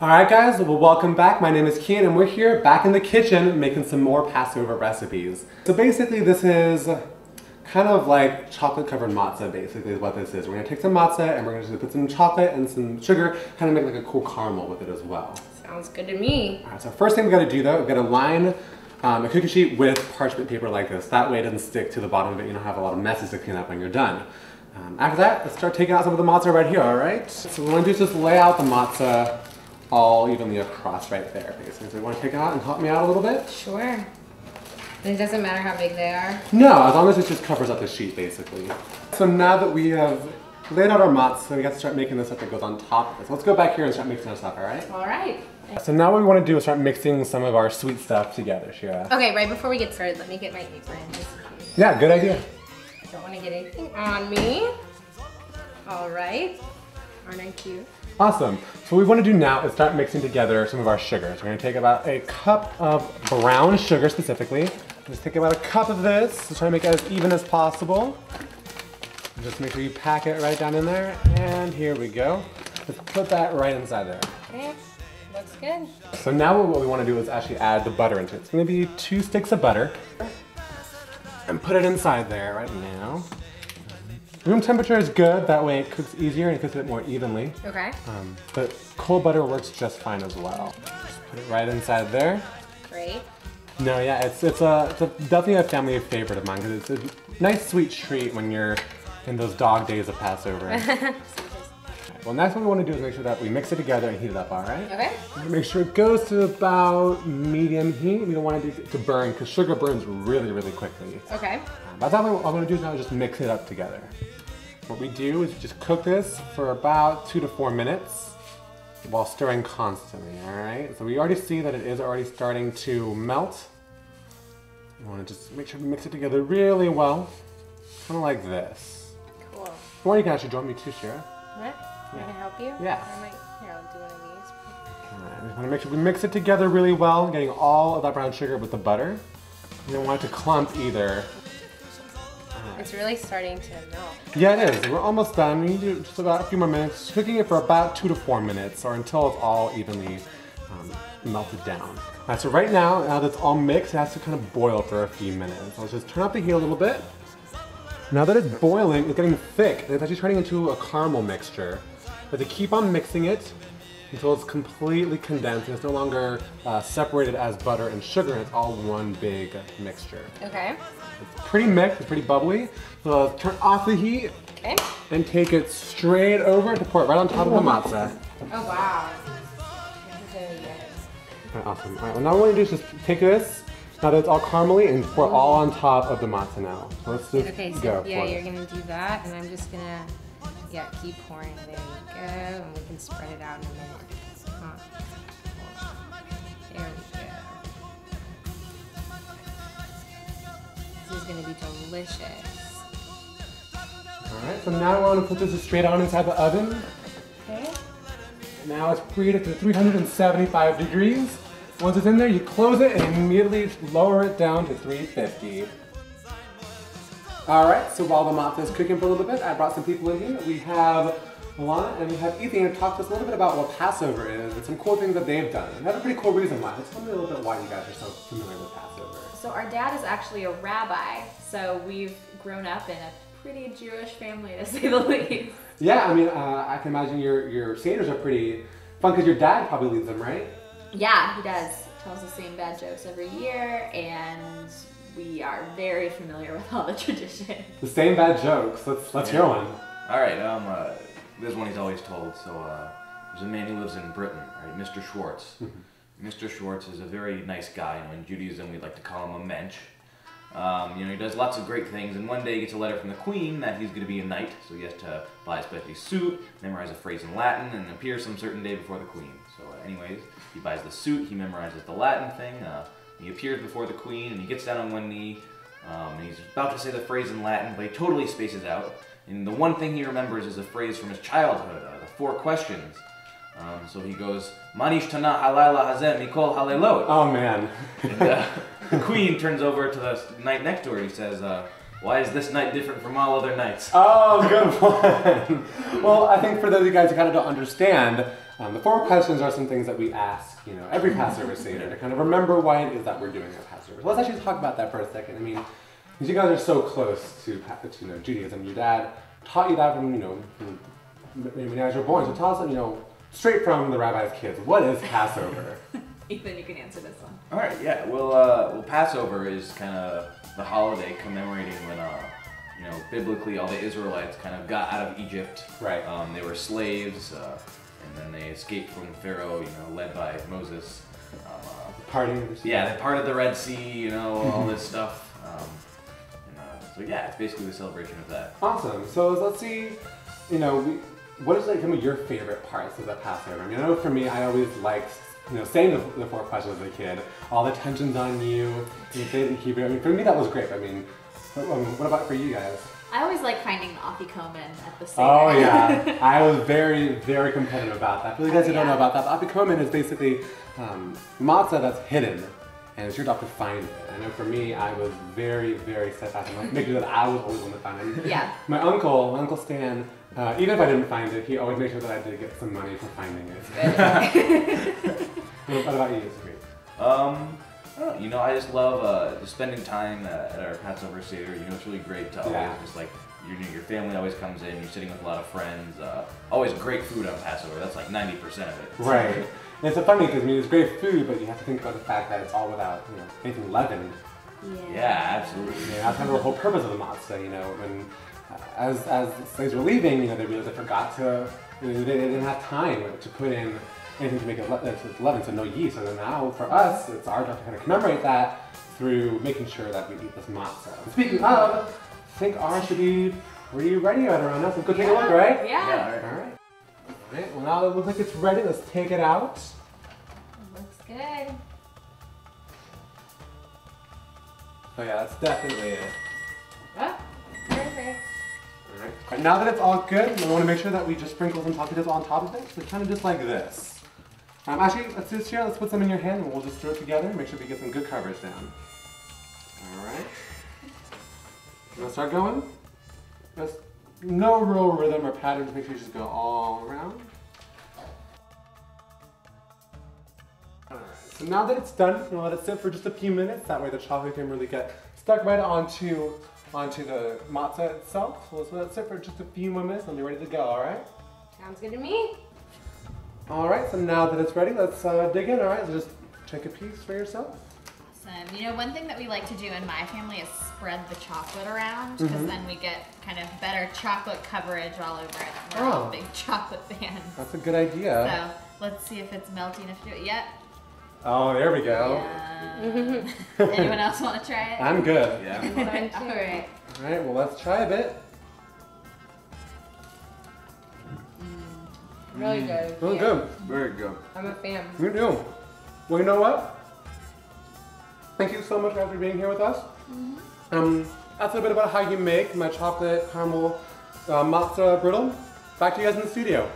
Alright guys, well welcome back. My name is Kian and we're here back in the kitchen making some more Passover recipes. So basically this is kind of like chocolate covered matzah basically is what this is. We're going to take some matzah and we're going to put some chocolate and some sugar, kind of make like a cool caramel with it as well. Sounds good to me. Alright, so first thing we got to do though, we've got to line a cookie sheet with parchment paper like this. That way it doesn't stick to the bottom of it. You don't have a lot of messes to clean up when you're done. After that, let's start taking out some of the matzah right here, alright? So what we want to do is just lay out the matzah all evenly across right there, basically. So you want to take it out and help me out a little bit? Sure. And it doesn't matter how big they are? No, as long as it just covers up the sheet, basically. So now that we have laid out our matzah, we got to start making this up that goes on top of this. Let's go back here and start mixing this up, alright? Alright. So now what we want to do is start mixing some of our sweet stuff together, Shira. Okay, right before we get started, let me get my apron. Yeah, good idea. Don't want to get anything on me. Alright. Aren't I cute? Awesome. So what we want to do now is start mixing together some of our sugars. We're going to take about a cup of brown sugar specifically. Just take about a cup of this to try to make it as even as possible. Just make sure you pack it right down in there. And here we go. Let's put that right inside there. Okay, looks good. So now what we want to do is actually add the butter into it. It's going to be 2 sticks of butter. And put it inside there right now. Room temperature is good, that way it cooks easier and it cooks it more evenly. Okay. But cold butter works just fine as well. Just put it right inside there. Great. No, yeah, it's definitely a family favorite of mine because it's a nice sweet treat when you're in those dog days of Passover. Right, well, next what we want to do is make sure that we mix it together and heat it up, all right? Okay. Make sure it goes to about medium heat. We don't want it to burn because sugar burns really, really quickly. Okay. By the time what I'm going to do now is just mix it up together. What we do is just cook this for about 2 to 4 minutes while stirring constantly, alright? So we already see that it is already starting to melt. You want to just make sure we mix it together really well, kind of like this. Cool. Or you can actually join me too, Shira. What? Can I help you? Yeah. Here, I'll do one of these. Alright, we want to make sure we mix it together really well, getting all of that brown sugar with the butter. You don't want it to clump either. It's really starting to melt. Yeah, it is. We're almost done. We need to do just about a few more minutes. Cooking it for about 2 to 4 minutes or until it's all evenly melted down. Alright, so right now that it's all mixed, it has to kind of boil for a few minutes. So let's just turn up the heat a little bit. Now that it's boiling, it's getting thick. It's actually turning into a caramel mixture. But to keep on mixing it until it's completely condensed and it's no longer separated as butter and sugar, and it's all one big mixture. Okay. It's pretty mixed, it's pretty bubbly. So let's turn off the heat and take it straight over to pour it right on top of the matzah. Oh wow. Alright, awesome. Alright, well now what we're going to do is just take this, now that it's all caramely, and pour it all on top of the matzah now. So let's just go. Yeah, you're going to do that, and I'm just going to, keep pouring. There you go, and we can spread it out in a minute. There we go. This is going to be delicious. Alright, so now we're going to put this straight on inside the oven. Okay. Now it's preheated to 375 degrees. Once it's in there, you close it and immediately lower it down to 350. Alright, so while the matzah is cooking for a little bit, I brought some people in here. We have Alana and we have Ethan here to talk to us a little bit about what Passover is and some cool things that they've done. They have a pretty cool reason why. So tell me a little bit why you guys are so familiar with Passover. So our dad is actually a rabbi, so we've grown up in a pretty Jewish family, to say the least. Yeah, I mean, I can imagine your Seder's are pretty fun because your dad probably leads them, right? Yeah, he does. Tells the same bad jokes every year, and we are very familiar with all the traditions. The same bad jokes. Let's hear one. All right, this one he's always told. So there's a man who lives in Britain, right? Mr. Schwartz. Mr. Schwartz is a very nice guy. You know, in Judaism, we like to call him a mensch. He does lots of great things, and one day he gets a letter from the Queen that he's going to be a knight, so he has to buy a special suit, memorize a phrase in Latin, and appear some certain day before the Queen. So anyways, he buys the suit, he memorizes the Latin thing, he appears before the Queen, and he gets down on one knee, and he's about to say the phrase in Latin, but he totally spaces out, and the one thing he remembers is a phrase from his childhood, the 4 questions. So he goes, Manish Tana Halala Hazem Mikol Halelot. Oh man. And the Queen turns over to the knight next to her. He says, why is this night different from all other nights? Oh, good one. Well, I think for those of you guys who kind of don't understand, The 4 questions are some things that we ask, you know, every Passover Seder to kind of remember why it is that we're doing our Passover. So let's actually talk about that for a second. I mean, because you guys are so close to you know, Judaism. Your dad taught you that from, you know, when you guys were born. So tell us, you know, straight from the rabbi's kids, what is Passover? Ethan, you can answer this one. All right, yeah. Well, Passover is kind of the holiday commemorating when, you know, biblically all the Israelites kind of got out of Egypt. Right. They were slaves, and then they escaped from Pharaoh, you know, led by Moses. Partying. Yeah, they parted the Red Sea, you know, all this stuff. So yeah, it's basically the celebration of that. Awesome. So let's see, you know, what is like some of your favorite parts of the Passover? I mean, I know for me, I always liked, you know, saying the 4 questions as a kid. All the tensions on you say it in Hebrew. I mean, for me, that was great. I mean, what about for you guys? I always like finding the afikomen at the Seder. Oh yeah, I was very, very competitive about that. For you guys who don't know about that, afikomen is basically matzah that's hidden, and it's your job to find it. I know for me, I was very, very steadfast in like, making sure that I was always the one to find it. Yeah. My uncle Stan, even if I didn't find it, he always made sure that I did get some money for finding it. What about you, Sabrina? I don't know, you know, I just love just spending time at our Passover Seder. You know, it's really great to always just like, your family always comes in, you're sitting with a lot of friends. Always great food on Passover. That's like 90% of it. Right. And it's so funny because I mean, it's great food, but you have to think about the fact that it's all without, you know, anything leavened. Yeah, absolutely. You know, that's kind of the whole purpose of the matzah. You know, when as the slaves were leaving, you know, they realized they forgot to, you know, they didn't have time to put in anything to make it leavened, so no yeast. So then now for us, it's our job to kind of commemorate that through making sure that we eat this matzah. And speaking of, I think ours should be pretty ready right around now. So let's go take a look, right? Yeah. All right. All right. Well, now it looks like it's ready. Let's take it out. Looks good. Oh yeah, that's definitely it. Oh, perfect. All right. Now that it's all good, we want to make sure that we just sprinkle some tortillas on top of it. So kind of just like this. Actually, let's do this here. Let's put some in your hand and we'll just stir it together and make sure we get some good coverage down. All right. You want to start going? Just no real rhythm or pattern. Just make sure you just go all around. All right. So now that it's done, we're gonna let it sit for just a few minutes. That way the chocolate can really get stuck right onto the matzah itself. So let's let it sit for just a few more minutes and be ready to go. All right. Sounds good to me. All right, so now that it's ready, let's dig in, all right? So just take a piece for yourself. Awesome. You know, one thing that we like to do in my family is spread the chocolate around, because then we get kind of better chocolate coverage all over it. We're all big chocolate fans. That's a good idea. So let's see if it's melting enough to do it yet. Oh, there we go. Yeah. Anyone else want to try it? I'm good. Yeah. All right. All right, well, let's try a bit. Really good. Oh, good. Very good. I'm a fan. You do. Well, you know what? Thank you so much guys for being here with us. That's a bit about how you make my chocolate caramel matzah brittle. Back to you guys in the studio.